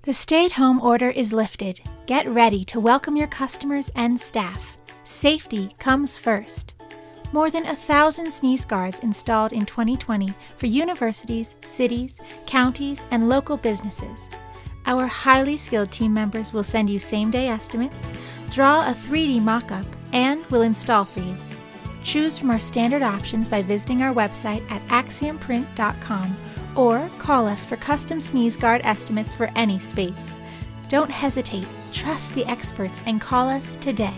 The stay-at-home order is lifted. Get ready to welcome your customers and staff. Safety comes first. More than 1,000 sneeze guards installed in 2020 for universities, cities, counties, and local businesses. Our highly skilled team members will send you same-day estimates, draw a 3D mock-up, and will install for you. Choose from our standard options by visiting our website at axiomprint.com or call us for custom sneeze guard estimates for any space. Don't hesitate, trust the experts, and call us today.